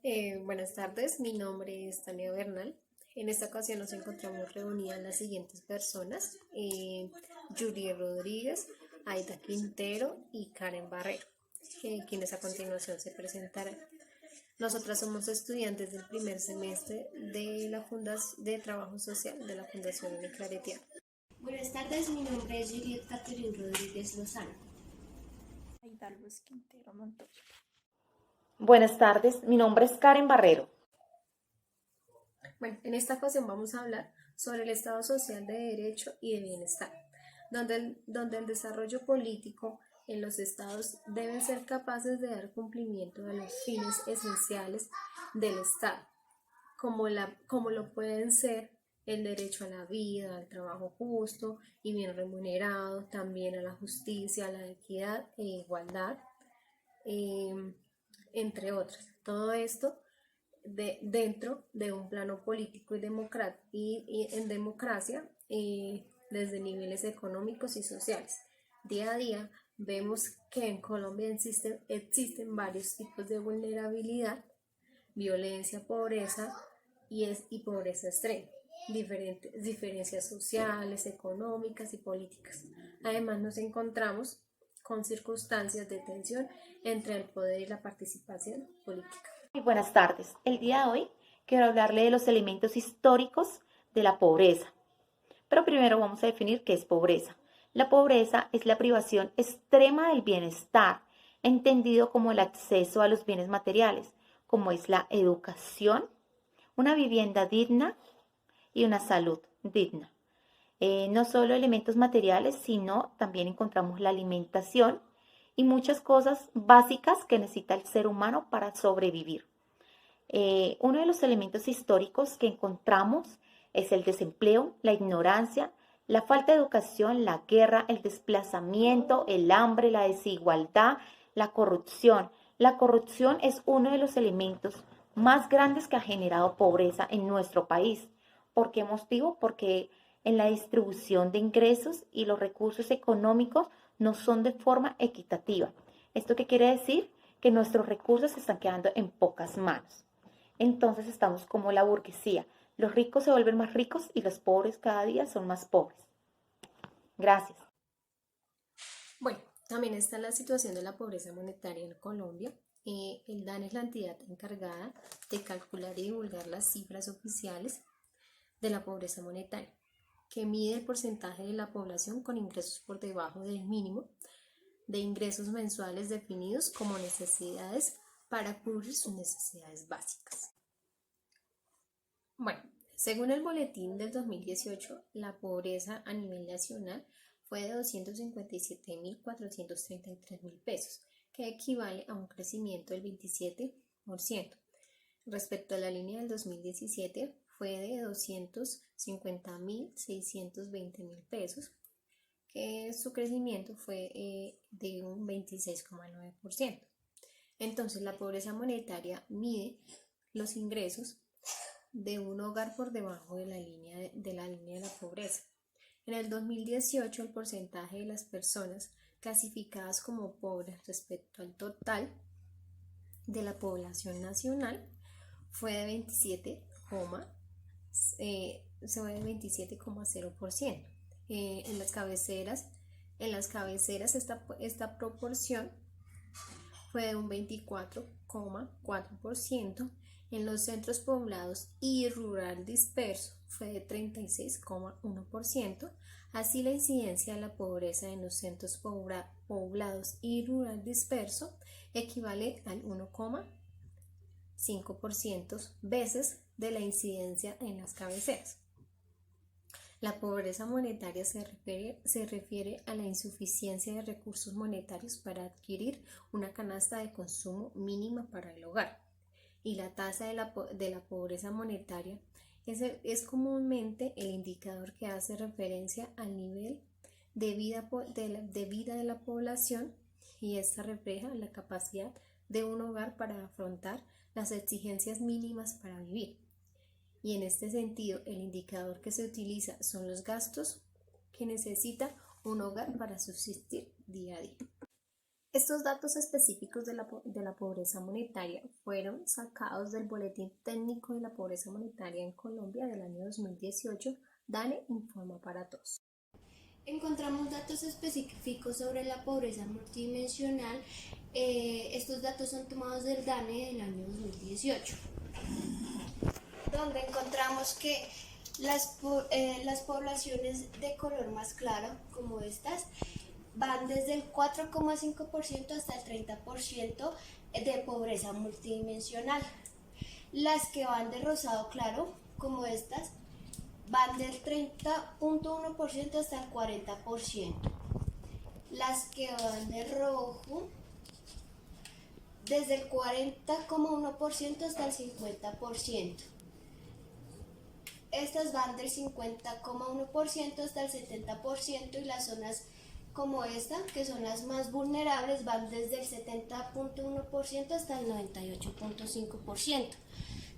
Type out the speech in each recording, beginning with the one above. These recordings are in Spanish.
Buenas tardes, mi nombre es Tania Bernal. En esta ocasión nos encontramos reunidas las siguientes personas: Yuri Rodríguez, Aida Quintero y Karen Barrero, quienes a continuación se presentarán. Nosotras somos estudiantes del primer semestre de la Fundación de Trabajo Social de la Fundación de Claretiano. Buenas tardes, mi nombre es Juliet Catherine Rodríguez Lozano. Aida Luz Quintero Montoya. Buenas tardes, mi nombre es Karen Barrero. Bueno, en esta ocasión vamos a hablar sobre el Estado social de derecho y de bienestar, donde el desarrollo político en los estados deben ser capaces de dar cumplimiento a los fines esenciales del Estado, como lo pueden ser el derecho a la vida, al trabajo justo y bien remunerado, también a la justicia, a la equidad e igualdad, eh, entre otras. Todo esto dentro de un plano político y en democracia, desde niveles económicos y sociales. Día a día vemos que en Colombia existen varios tipos de vulnerabilidad, violencia, pobreza y pobreza extrema, diferentes diferencias sociales, económicas y políticas. Además nos encontramos con circunstancias de tensión entre el poder y la participación política. Muy buenas tardes. El día de hoy quiero hablarle de los elementos históricos de la pobreza. Pero primero vamos a definir qué es pobreza. La pobreza es la privación extrema del bienestar, entendido como el acceso a los bienes materiales, como es la educación, una vivienda digna y una salud digna. No solo elementos materiales, sino también encontramos la alimentación y muchas cosas básicas que necesita el ser humano para sobrevivir. Uno de los elementos históricos que encontramos es el desempleo, la ignorancia, la falta de educación, la guerra, el desplazamiento, el hambre, la desigualdad, la corrupción. La corrupción es uno de los elementos más grandes que ha generado pobreza en nuestro país. ¿Por qué motivo? Porque en la distribución de ingresos y los recursos económicos no son de forma equitativa. ¿Esto qué quiere decir? Que nuestros recursos se están quedando en pocas manos. Entonces estamos como la burguesía. Los ricos se vuelven más ricos y los pobres cada día son más pobres. Gracias. Bueno, también está la situación de la pobreza monetaria en Colombia. El DANE es la entidad encargada de calcular y divulgar las cifras oficiales de la pobreza monetaria, que mide el porcentaje de la población con ingresos por debajo del mínimo de ingresos mensuales definidos como necesidades para cubrir sus necesidades básicas. Bueno, según el boletín del 2018, la pobreza a nivel nacional fue de 257.433.000 pesos, que equivale a un crecimiento del 27%. Respecto a la línea del 2017, fue de 250.620.000 pesos, que su crecimiento fue de un 26,9%. Entonces, la pobreza monetaria mide los ingresos de un hogar por debajo de la línea de la pobreza. En el 2018, el porcentaje de las personas clasificadas como pobres respecto al total de la población nacional fue de 27,0%. En las cabeceras esta proporción fue de un 24,4%. En los centros poblados y rural disperso fue de 36,1%. Así, la incidencia de la pobreza en los centros poblados y rural disperso equivale al 1,5% veces de la incidencia en las cabeceras. La pobreza monetaria se refiere a la insuficiencia de recursos monetarios para adquirir una canasta de consumo mínima para el hogar. Y la tasa de la pobreza monetaria es comúnmente el indicador que hace referencia al nivel de vida de la población, y esta refleja la capacidad de un hogar para afrontar las exigencias mínimas para vivir. Y en este sentido, el indicador que se utiliza son los gastos que necesita un hogar para subsistir día a día. Estos datos específicos de la pobreza monetaria fueron sacados del Boletín Técnico de la Pobreza Monetaria en Colombia del año 2018. DANE informa para todos. Encontramos datos específicos sobre la pobreza multidimensional. Estos datos son tomados del DANE del año 2018, donde encontramos que las poblaciones de color más claro, como estas, van desde el 4,5% hasta el 30% de pobreza multidimensional. Las que van de rosado claro, como estas, van del 30,1% hasta el 40%. Las que van de rojo, desde el 40,1% hasta el 50%. Estas van del 50,1% hasta el 70%, y las zonas como esta, que son las más vulnerables, van desde el 70,1% hasta el 98,5%.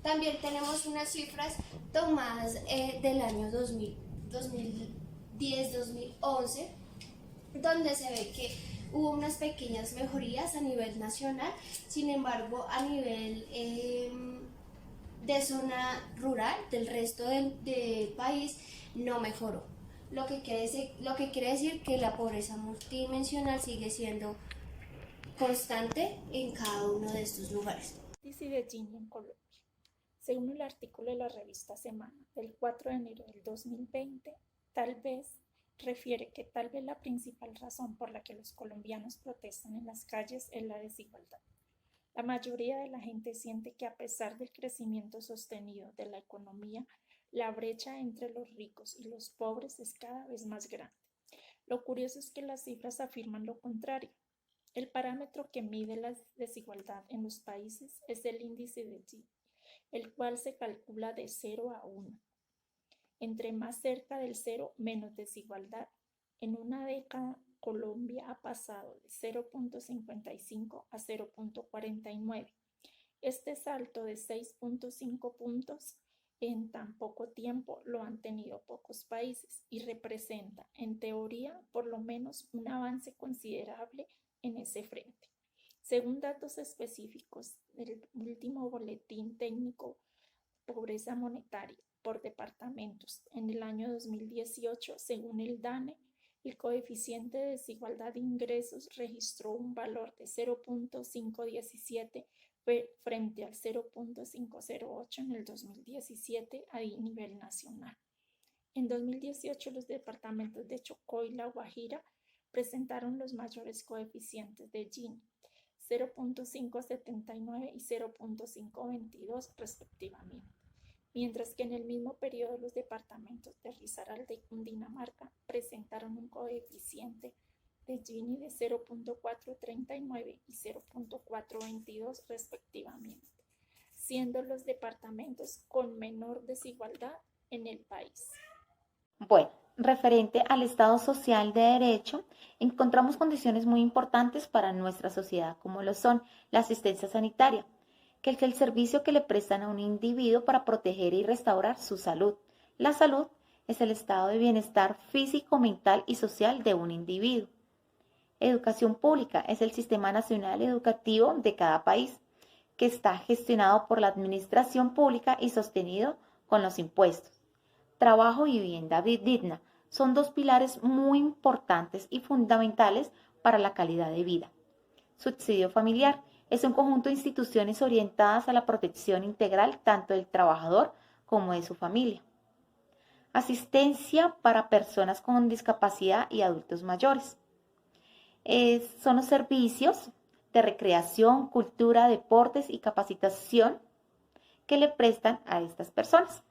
También tenemos unas cifras tomadas del año 2010-2011, donde se ve que hubo unas pequeñas mejorías a nivel nacional. Sin embargo, a nivel de zona rural del resto del país no mejoró, lo que quiere decir que la pobreza multidimensional sigue siendo constante en cada uno de estos lugares. Índice de Gini en Colombia. Según el artículo de la revista Semana del 4 de enero del 2020, refiere que tal vez la principal razón por la que los colombianos protestan en las calles es la desigualdad. La mayoría de la gente siente que, a pesar del crecimiento sostenido de la economía, la brecha entre los ricos y los pobres es cada vez más grande. Lo curioso es que las cifras afirman lo contrario. El parámetro que mide la desigualdad en los países es el índice de Gini, el cual se calcula de 0 a 1. Entre más cerca del 0, menos desigualdad. En una década, Colombia ha pasado de 0,55 a 0,49. Este salto de 6,5 puntos en tan poco tiempo lo han tenido pocos países y representa, en teoría, por lo menos un avance considerable en ese frente. Según datos específicos del último Boletín Técnico Pobreza Monetaria por departamentos, en el año 2018, según el DANE, el coeficiente de desigualdad de ingresos registró un valor de 0,517 frente al 0,508 en el 2017 a nivel nacional. En 2018, los departamentos de Chocó y La Guajira presentaron los mayores coeficientes de Gini, 0,579 y 0,522 respectivamente, mientras que en el mismo periodo los departamentos de Risaralda y Cundinamarca presentaron un coeficiente de Gini de 0,439 y 0,422 respectivamente, siendo los departamentos con menor desigualdad en el país. Bueno, referente al Estado social de derecho, encontramos condiciones muy importantes para nuestra sociedad, como lo son la asistencia sanitaria, que es el servicio que le prestan a un individuo para proteger y restaurar su salud. La salud es el estado de bienestar físico, mental y social de un individuo. Educación pública es el sistema nacional educativo de cada país, que está gestionado por la administración pública y sostenido con los impuestos. Trabajo y vivienda digna son dos pilares muy importantes y fundamentales para la calidad de vida. Subsidio familiar es un conjunto de instituciones orientadas a la protección integral tanto del trabajador como de su familia. Asistencia para personas con discapacidad y adultos mayores. Son los servicios de recreación, cultura, deportes y capacitación que le prestan a estas personas.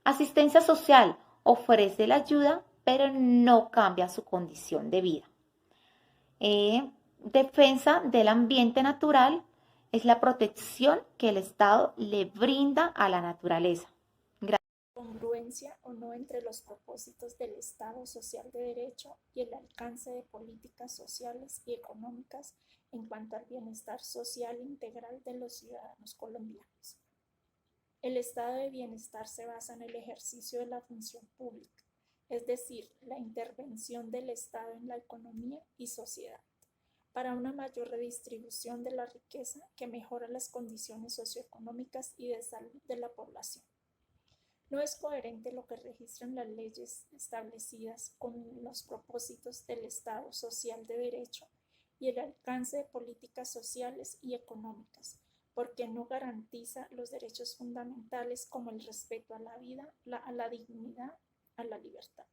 Asistencia social ofrece la ayuda, pero no cambia su condición de vida. Defensa del ambiente natural es la protección que el Estado le brinda a la naturaleza. Congruencia o no entre los propósitos del Estado social de derecho y el alcance de políticas sociales y económicas en cuanto al bienestar social integral de los ciudadanos colombianos. El estado de bienestar se basa en el ejercicio de la función pública, es decir, la intervención del Estado en la economía y sociedad, para una mayor redistribución de la riqueza que mejora las condiciones socioeconómicas y de salud de la población. No es coherente lo que registran las leyes establecidas con los propósitos del Estado social de derecho y el alcance de políticas sociales y económicas, porque no garantiza los derechos fundamentales como el respeto a la vida, a la dignidad, a la libertad.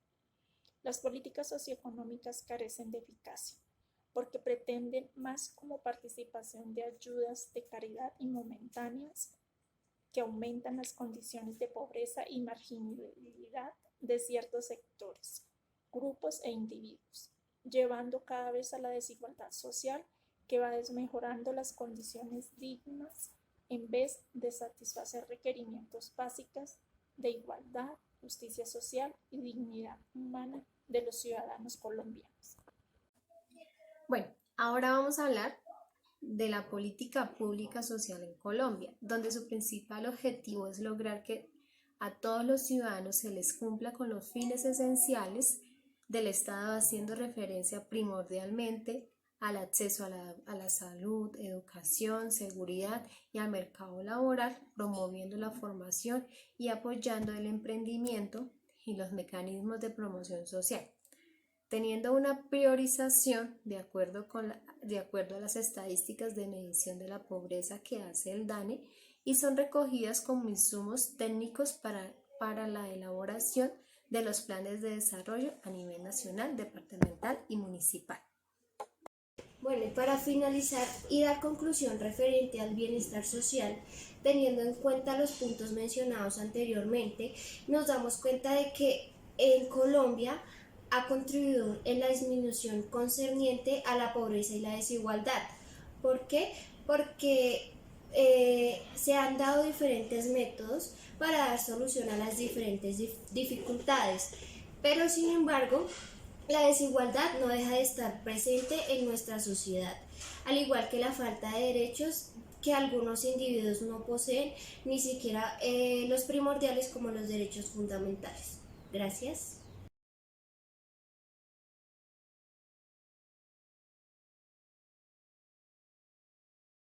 Las políticas socioeconómicas carecen de eficacia, porque pretenden más como participación de ayudas de caridad y momentáneas que aumentan las condiciones de pobreza y marginalidad de ciertos sectores, grupos e individuos, llevando cada vez a la desigualdad social que va desmejorando las condiciones dignas en vez de satisfacer requerimientos básicos de igualdad, justicia social y dignidad humana de los ciudadanos colombianos. Bueno, ahora vamos a hablar de la política pública social en Colombia, donde su principal objetivo es lograr que a todos los ciudadanos se les cumpla con los fines esenciales del Estado, haciendo referencia primordialmente al acceso a la salud, educación, seguridad y al mercado laboral, promoviendo la formación y apoyando el emprendimiento y los mecanismos de promoción social, teniendo una priorización de acuerdo a las estadísticas de medición de la pobreza que hace el DANE y son recogidas como insumos técnicos para la elaboración de los planes de desarrollo a nivel nacional, departamental y municipal. Bueno, y para finalizar y dar conclusión referente al bienestar social, teniendo en cuenta los puntos mencionados anteriormente, nos damos cuenta de que en Colombia ha contribuido en la disminución concerniente a la pobreza y la desigualdad. ¿Por qué? Porque se han dado diferentes métodos para dar solución a las diferentes dificultades, pero sin embargo, la desigualdad no deja de estar presente en nuestra sociedad, al igual que la falta de derechos que algunos individuos no poseen, ni siquiera los primordiales como los derechos fundamentales. Gracias.